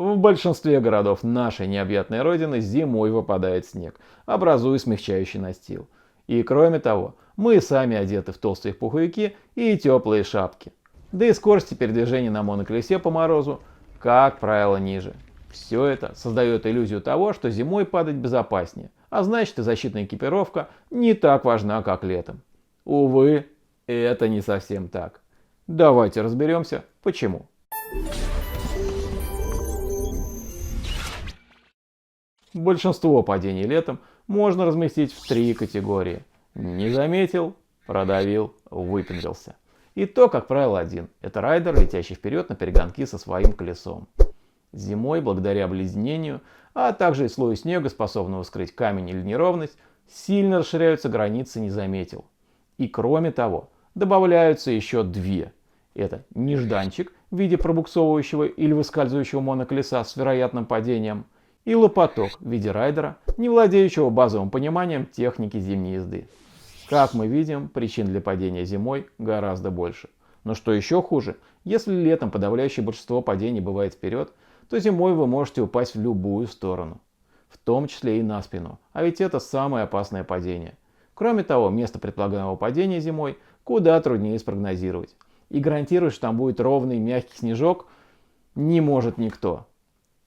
В большинстве городов нашей необъятной родины зимой выпадает снег, образуя смягчающий настил. И кроме того, мы сами одеты в толстые пуховики и теплые шапки. Да и скорости передвижения на моноколесе по морозу, как правило, ниже. Все это создает иллюзию того, что зимой падать безопаснее, а значит и защитная экипировка не так важна, как летом. Увы, это не совсем так. Давайте разберемся, почему. Большинство падений летом можно разместить в три категории. Не заметил, продавил, выпендрился. И то, как правило, один. Это райдер, летящий вперед на перегонки со своим колесом. Зимой, благодаря обледенению, а также и слою снега, способного скрыть камень или неровность, сильно расширяются границы «не заметил». И кроме того, добавляются еще две. Это нежданчик в виде пробуксовывающего или выскальзывающего моноколеса с вероятным падением, и лопаток в виде райдера, не владеющего базовым пониманием техники зимней езды. Как мы видим, причин для падения зимой гораздо больше. Но что еще хуже, если летом подавляющее большинство падений бывает вперед, то зимой вы можете упасть в любую сторону. В том числе и на спину. А ведь это самое опасное падение. Кроме того, место предполагаемого падения зимой куда труднее спрогнозировать. И гарантировать, что там будет ровный мягкий снежок, не может никто.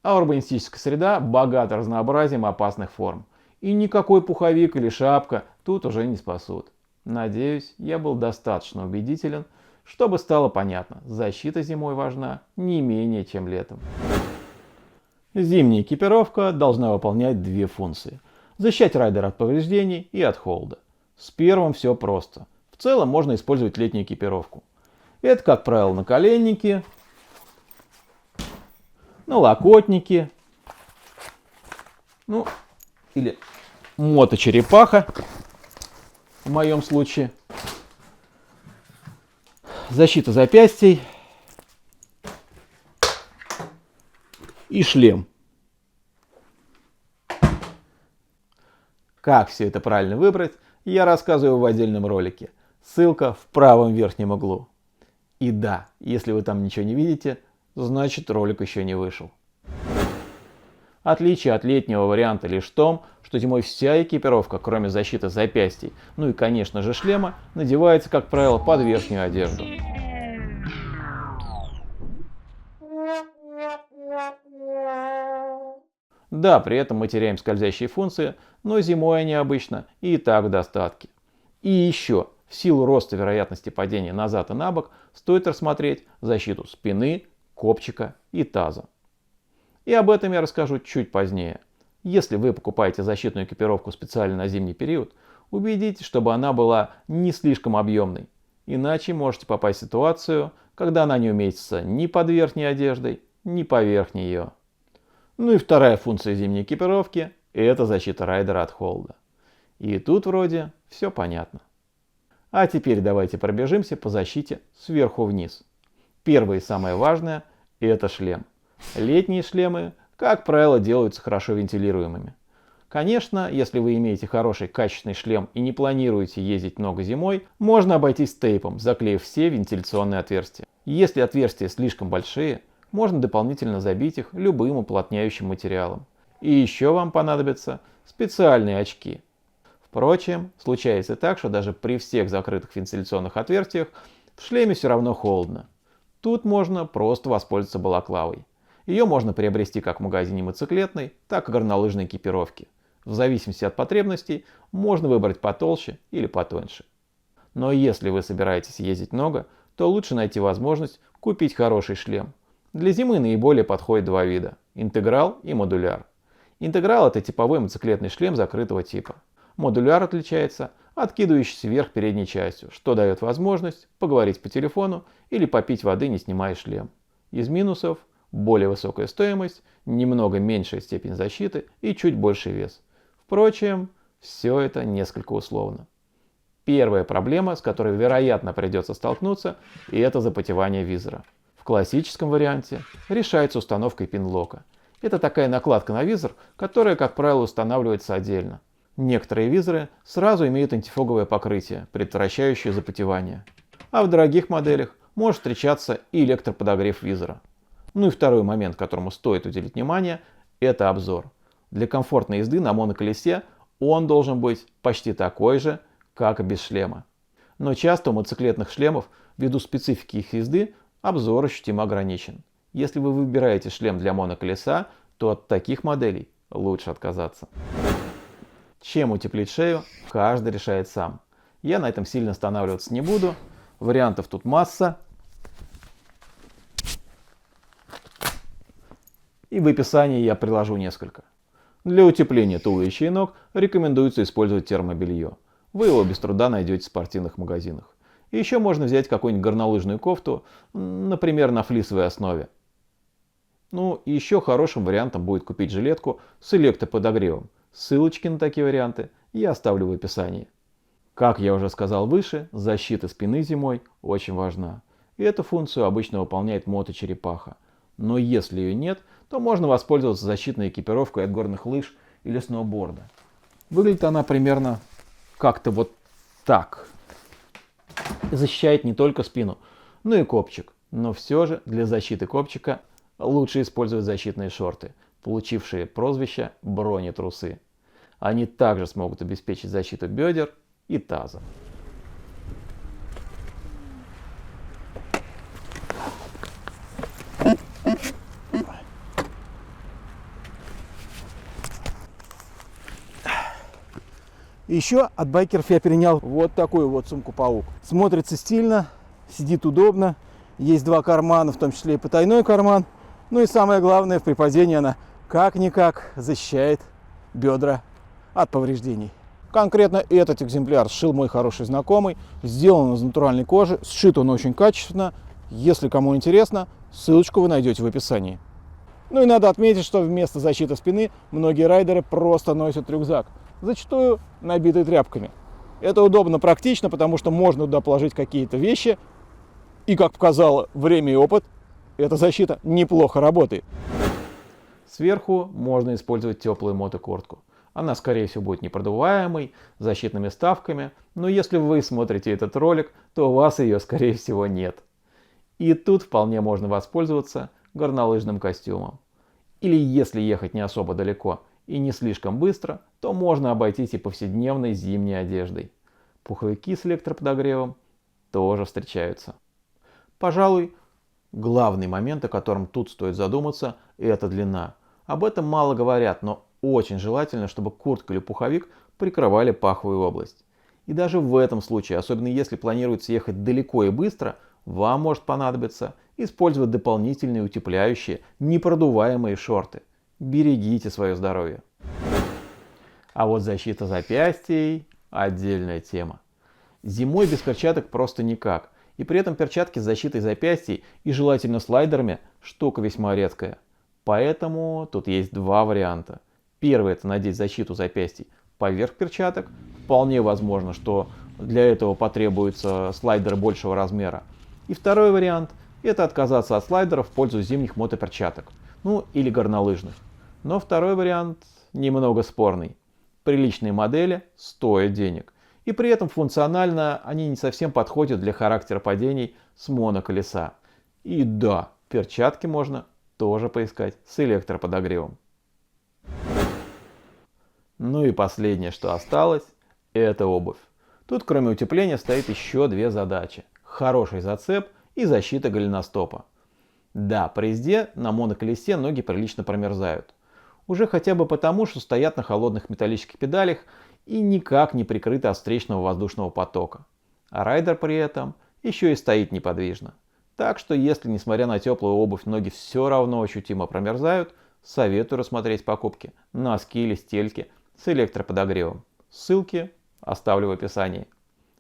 А урбанистическая среда богата разнообразием опасных форм. И никакой пуховик или шапка тут уже не спасут. Надеюсь, я был достаточно убедителен, чтобы стало понятно, защита зимой важна не менее, чем летом. Зимняя экипировка должна выполнять две функции. Защищать райдера от повреждений и от холода. С первым все просто. В целом можно использовать летнюю экипировку. Это, как правило, наколенники, налокотники, или моточерепаха, в моем случае, защита запястий и шлем. Как все это правильно выбрать, я рассказываю в отдельном ролике. Ссылка в правом верхнем углу. И да, если вы там ничего не видите, значит ролик еще не вышел. Отличие от летнего варианта лишь в том, что зимой вся экипировка, кроме защиты запястий, ну и конечно же шлема, надевается, как правило, под верхнюю одежду. Да, при этом мы теряем скользящие функции, но зимой они обычно и так в достатке. И еще, в силу роста вероятности падения назад и на бок, стоит рассмотреть защиту спины, копчика и таза. И об этом я расскажу чуть позднее. Если вы покупаете защитную экипировку специально на зимний период, убедитесь, чтобы она была не слишком объемной. Иначе можете попасть в ситуацию, когда она не уместится ни под верхней одеждой, ни поверх нее. Ну и вторая функция зимней экипировки – это защита райдера от холода. И тут вроде все понятно. А теперь давайте пробежимся по защите сверху вниз. Первое и самое важное – это шлем. Летние шлемы, как правило, делаются хорошо вентилируемыми. Конечно, если вы имеете хороший качественный шлем и не планируете ездить много зимой, можно обойтись тейпом, заклеив все вентиляционные отверстия. Если отверстия слишком большие, можно дополнительно забить их любым уплотняющим материалом. И еще вам понадобятся специальные очки. Впрочем, случается так, что даже при всех закрытых вентиляционных отверстиях в шлеме все равно холодно. Тут можно просто воспользоваться балаклавой. Ее можно приобрести как в магазине мотоциклетной, так и горнолыжной экипировки. В зависимости от потребностей можно выбрать потолще или потоньше. Но если вы собираетесь ездить много, то лучше найти возможность купить хороший шлем. Для зимы наиболее подходят два вида – интеграл и модуляр. Интеграл – это типовой мотоциклетный шлем закрытого типа. Модуляр отличается откидывающейся вверх передней частью, что дает возможность поговорить по телефону или попить воды, не снимая шлем. Из минусов – более высокая стоимость, немного меньшая степень защиты и чуть больший вес. Впрочем, все это несколько условно. Первая проблема, с которой, вероятно, придется столкнуться, и это запотевание визора. В классическом варианте решается установкой пинлока. Это такая накладка на визор, которая, как правило, устанавливается отдельно. Некоторые визоры сразу имеют антифоговое покрытие, предотвращающее запотевание. А в дорогих моделях может встречаться и электроподогрев визора. Ну и второй момент, которому стоит уделить внимание, это обзор. Для комфортной езды на моноколесе он должен быть почти такой же, как и без шлема. Но часто у мотоциклетных шлемов, ввиду специфики их езды, обзор ощутимо ограничен. Если вы выбираете шлем для моноколеса, то от таких моделей лучше отказаться. Чем утеплить шею, каждый решает сам. Я на этом сильно останавливаться не буду. Вариантов тут масса. И в описании я приложу несколько. Для утепления туловища и ног рекомендуется использовать термобелье. Вы его без труда найдете в спортивных магазинах. И еще можно взять какую-нибудь горнолыжную кофту, например, на флисовой основе. Ну и еще хорошим вариантом будет купить жилетку с электроподогревом. Ссылочки на такие варианты я оставлю в описании. Как я уже сказал выше, защита спины зимой очень важна. И эту функцию обычно выполняет моточерепаха. Но если ее нет, то можно воспользоваться защитной экипировкой от горных лыж или сноуборда. Выглядит она примерно как-то вот так. Защищает не только спину, но и копчик. Но все же для защиты копчика лучше использовать защитные шорты, получившие прозвище бронетрусы. Они также смогут обеспечить защиту бедер и таза. Еще от байкеров я перенял вот такую вот сумку-паук. Смотрится стильно, сидит удобно. Есть два кармана, в том числе и потайной карман. Ну и самое главное, при падении она как-никак защищает бедра от повреждений. Конкретно этот экземпляр сшил мой хороший знакомый. Сделан из натуральной кожи. Сшит он очень качественно. Если кому интересно, ссылочку вы найдете в описании. Ну и надо отметить, что вместо защиты спины многие райдеры просто носят рюкзак, зачастую набитый тряпками. Это удобно, практично, потому что можно туда положить какие-то вещи. И, как показало время и опыт, эта защита неплохо работает. Сверху можно использовать теплую мотокуртку. Она, скорее всего, будет непродуваемой, с защитными вставками, но если вы смотрите этот ролик, то у вас ее, скорее всего, нет. И тут вполне можно воспользоваться горнолыжным костюмом. Или если ехать не особо далеко и не слишком быстро, то можно обойтись и повседневной зимней одеждой. Пуховики с электроподогревом тоже встречаются. Пожалуй, главный момент, о котором тут стоит задуматься, это длина. Об этом мало говорят, но очень желательно, чтобы куртка или пуховик прикрывали паховую область. И даже в этом случае, особенно если планируется ехать далеко и быстро, вам может понадобиться использовать дополнительные утепляющие, непродуваемые шорты. Берегите свое здоровье. А вот защита запястий – отдельная тема. Зимой без перчаток просто никак. И при этом перчатки с защитой запястий и желательно слайдерами – штука весьма редкая. Поэтому тут есть два варианта. Первый – это надеть защиту запястий поверх перчаток. Вполне возможно, что для этого потребуются слайдеры большего размера. И второй вариант – это отказаться от слайдеров в пользу зимних мотоперчаток. Ну или горнолыжных. Но второй вариант немного спорный. Приличные модели стоят денег. И при этом функционально они не совсем подходят для характера падений с моноколеса. И да, перчатки можно тоже поискать с электроподогревом. Ну и последнее, что осталось, это обувь. Тут кроме утепления стоит еще две задачи. Хороший зацеп и защита голеностопа. Да, при езде на моноколесе ноги прилично промерзают. Уже хотя бы потому, что стоят на холодных металлических педалях и никак не прикрыты от встречного воздушного потока. А райдер при этом еще и стоит неподвижно. Так что если, несмотря на теплую обувь, ноги все равно ощутимо промерзают, советую рассмотреть покупки носки или стельки с электроподогревом. Ссылки оставлю в описании.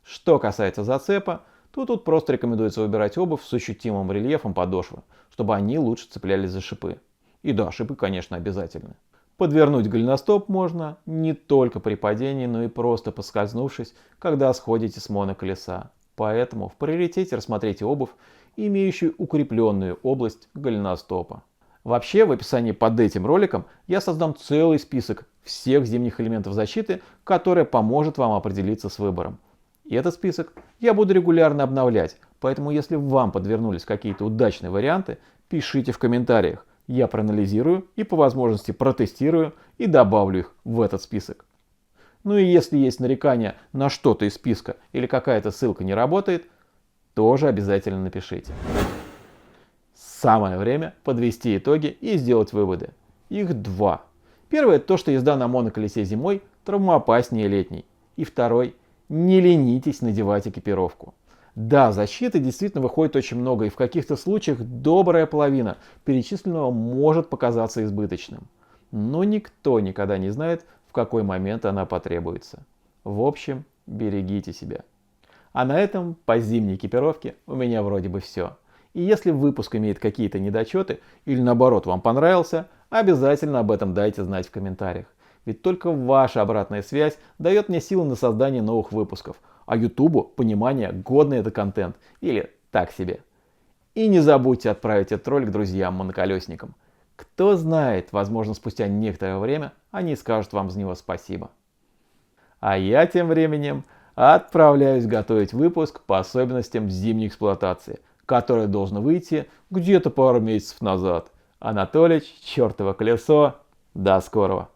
Что касается зацепа, то тут просто рекомендуется выбирать обувь с ощутимым рельефом подошвы, чтобы они лучше цеплялись за шипы. И да, шипы, конечно, обязательны. Подвернуть голеностоп можно не только при падении, но и просто поскользнувшись, когда сходите с моноколеса. Поэтому в приоритете рассмотрите обувь, имеющую укрепленную область голеностопа. Вообще, в описании под этим роликом я создам целый список всех зимних элементов защиты, который поможет вам определиться с выбором. И этот список я буду регулярно обновлять, поэтому если вам подвернулись какие-то удачные варианты, пишите в комментариях. Я проанализирую и по возможности протестирую и добавлю их в этот список. Ну и если есть нарекания на что-то из списка или какая-то ссылка не работает, тоже обязательно напишите. Самое время подвести итоги и сделать выводы. Их два. Первое — то, что езда на моноколесе зимой травмоопаснее летней. И второй — не ленитесь надевать экипировку. Да, защиты действительно выходит очень много, и в каких-то случаях добрая половина перечисленного может показаться избыточным. Но никто никогда не знает, в какой момент она потребуется. В общем, берегите себя. А на этом по зимней экипировке у меня вроде бы все. И если выпуск имеет какие-то недочеты или наоборот вам понравился, обязательно об этом дайте знать в комментариях. Ведь только ваша обратная связь дает мне силы на создание новых выпусков, а Ютубу понимание, годный это контент или так себе. И не забудьте отправить этот ролик друзьям-моноколесникам. Кто знает, возможно, спустя некоторое время они скажут вам за него спасибо. А я тем временем отправляюсь готовить выпуск по особенностям зимней эксплуатации, который должен выйти где-то пару месяцев назад. Анатолич, чертово колесо, до скорого!